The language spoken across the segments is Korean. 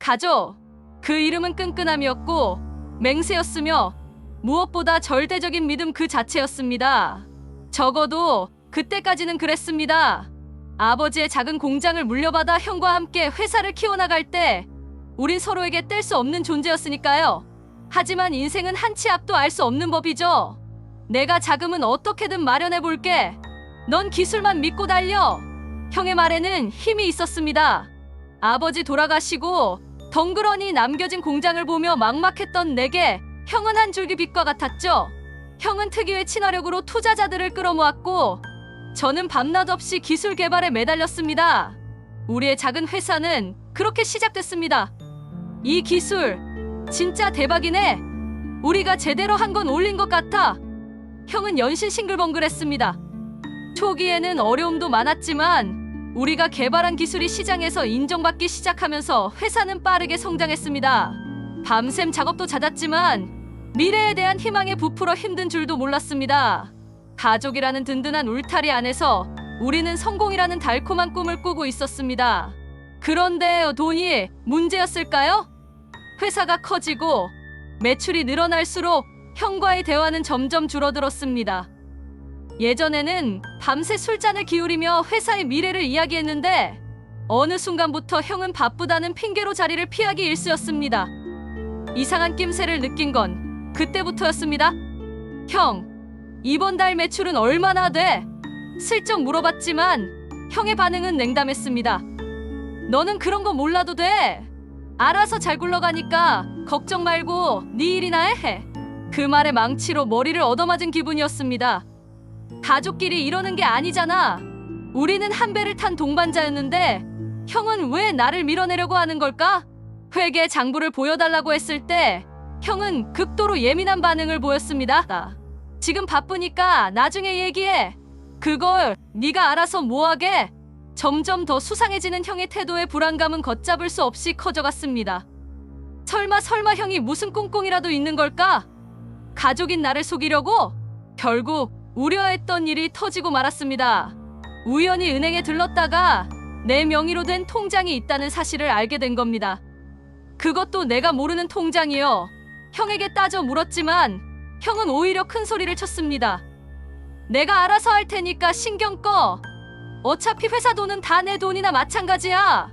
가족. 그 이름은 끈끈함이었고 맹세였으며 무엇보다 절대적인 믿음 그 자체였습니다. 적어도 그때까지는 그랬습니다. 아버지의 작은 공장을 물려받아 형과 함께 회사를 키워나갈 때 우린 서로에게 뗄 수 없는 존재였으니까요. 하지만 인생은 한치 앞도 알 수 없는 법이죠. 내가 자금은 어떻게든 마련해 볼게. 넌 기술만 믿고 달려. 형의 말에는 힘이 있었습니다. 아버지 돌아가시고 덩그러니 남겨진 공장을 보며 막막했던 내게 형은 한 줄기 빛과 같았죠. 형은 특유의 친화력으로 투자자들을 끌어모았고 저는 밤낮 없이 기술 개발에 매달렸습니다. 우리의 작은 회사는 그렇게 시작됐습니다. 이 기술 진짜 대박이네. 우리가 제대로 한 건 올린 것 같아. 형은 연신 싱글벙글했습니다. 초기에는 어려움도 많았지만 우리가 개발한 기술이 시장에서 인정받기 시작하면서 회사는 빠르게 성장했습니다. 밤샘 작업도 잦았지만 미래에 대한 희망에 부풀어 힘든 줄도 몰랐습니다. 가족이라는 든든한 울타리 안에서 우리는 성공이라는 달콤한 꿈을 꾸고 있었습니다. 그런데 돈이 문제였을까요? 회사가 커지고 매출이 늘어날수록 형과의 대화는 점점 줄어들었습니다. 예전에는 밤새 술잔을 기울이며 회사의 미래를 이야기했는데 어느 순간부터 형은 바쁘다는 핑계로 자리를 피하기 일쑤였습니다. 이상한 낌새를 느낀 건 그때부터였습니다. 형, 이번 달 매출은 얼마나 돼? 슬쩍 물어봤지만 형의 반응은 냉담했습니다. 너는 그런 거 몰라도 돼. 알아서 잘 굴러가니까 걱정 말고 네 일이나 해. 그 말에 망치로 머리를 얻어맞은 기분이었습니다. 가족끼리 이러는 게 아니잖아. 우리는 한 배를 탄 동반자였는데 형은 왜 나를 밀어내려고 하는 걸까? 회계 장부를 보여달라고 했을 때 형은 극도로 예민한 반응을 보였습니다. 지금 바쁘니까 나중에 얘기해. 그걸 네가 알아서 뭐하게? 점점 더 수상해지는 형의 태도에 불안감은 걷잡을 수 없이 커져갔습니다. 설마 형이 무슨 꿍꿍이라도 있는 걸까? 가족인 나를 속이려고? 결국 우려했던 일이 터지고 말았습니다. 우연히 은행에 들렀다가 내 명의로 된 통장이 있다는 사실을 알게 된 겁니다. 그것도 내가 모르는 통장이요. 형에게 따져 물었지만 형은 오히려 큰 소리를 쳤습니다. 내가 알아서 할 테니까 신경 꺼. 어차피 회사 돈은 다 내 돈이나 마찬가지야.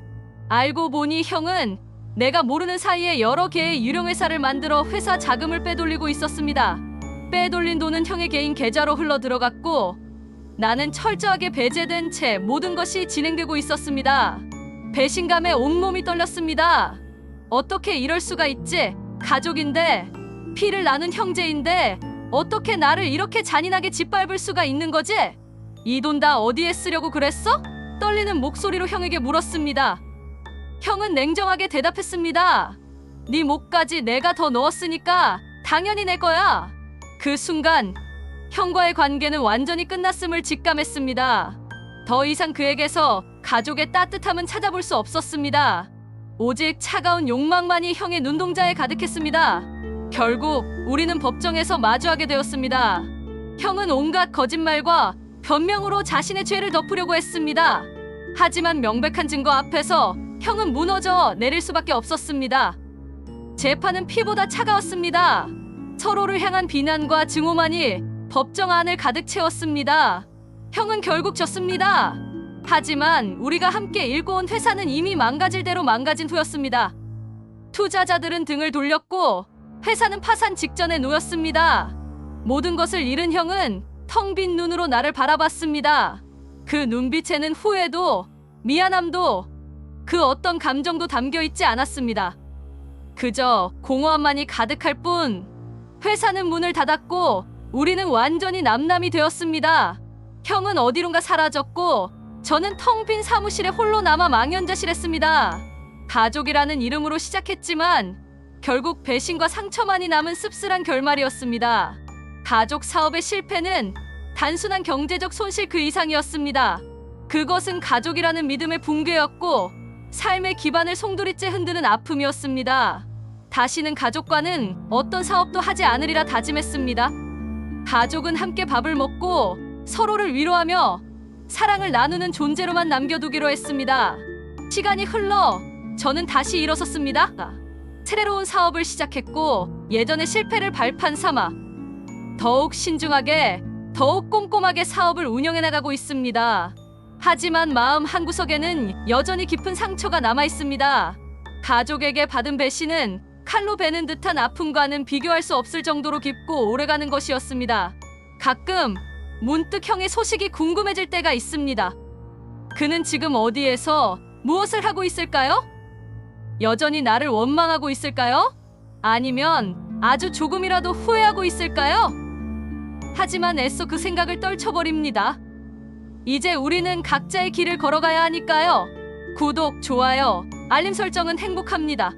알고 보니 형은 내가 모르는 사이에 여러 개의 유령회사를 만들어 회사 자금을 빼돌리고 있었습니다. 빼돌린 돈은 형의 개인 계좌로 흘러 들어갔고 나는 철저하게 배제된 채 모든 것이 진행되고 있었습니다. 배신감에 온몸이 떨렸습니다. 어떻게 이럴 수가 있지? 가족인데, 피를 나눈 형제인데 어떻게 나를 이렇게 잔인하게 짓밟을 수가 있는 거지? 이 돈 다 어디에 쓰려고 그랬어? 떨리는 목소리로 형에게 물었습니다. 형은 냉정하게 대답했습니다. 네 목까지 내가 더 넣었으니까 당연히 내 거야. 그 순간 형과의 관계는 완전히 끝났음을 직감했습니다. 더 이상 그에게서 가족의 따뜻함은 찾아볼 수 없었습니다. 오직 차가운 욕망만이 형의 눈동자에 가득했습니다. 결국 우리는 법정에서 마주하게 되었습니다. 형은 온갖 거짓말과 변명으로 자신의 죄를 덮으려고 했습니다. 하지만 명백한 증거 앞에서 형은 무너져 내릴 수밖에 없었습니다. 재판은 피보다 차가웠습니다. 서로를 향한 비난과 증오만이 법정 안을 가득 채웠습니다. 형은 결국 졌습니다. 하지만 우리가 함께 일궈 온 회사는 이미 망가질 대로 망가진 후였습니다. 투자자들은 등을 돌렸고 회사는 파산 직전에 놓였습니다. 모든 것을 잃은 형은 텅 빈 눈으로 나를 바라봤습니다. 그 눈빛에는 후회도 미안함도 그 어떤 감정도 담겨 있지 않았습니다. 그저 공허함만이 가득할 뿐. 회사는 문을 닫았고 우리는 완전히 남남이 되었습니다. 형은 어디론가 사라졌고 저는 텅 빈 사무실에 홀로 남아 망연자실했습니다. 가족이라는 이름으로 시작했지만 결국 배신과 상처만이 남은 씁쓸한 결말이었습니다. 가족 사업의 실패는 단순한 경제적 손실 그 이상이었습니다. 그것은 가족이라는 믿음의 붕괴였고 삶의 기반을 송두리째 흔드는 아픔이었습니다. 다시는 가족과는 어떤 사업도 하지 않으리라 다짐했습니다. 가족은 함께 밥을 먹고 서로를 위로하며 사랑을 나누는 존재로만 남겨두기로 했습니다. 시간이 흘러 저는 다시 일어섰습니다. 새로운 사업을 시작했고 예전의 실패를 발판 삼아 더욱 신중하게, 더욱 꼼꼼하게 사업을 운영해 나가고 있습니다. 하지만 마음 한구석에는 여전히 깊은 상처가 남아 있습니다. 가족에게 받은 배신은 칼로 베는 듯한 아픔과는 비교할 수 없을 정도로 깊고 오래가는 것이었습니다. 가끔 문득 형의 소식이 궁금해질 때가 있습니다. 그는 지금 어디에서 무엇을 하고 있을까요? 여전히 나를 원망하고 있을까요? 아니면 아주 조금이라도 후회하고 있을까요? 하지만 애써 그 생각을 떨쳐버립니다. 이제 우리는 각자의 길을 걸어가야 하니까요. 구독, 좋아요, 알림 설정은 행복합니다.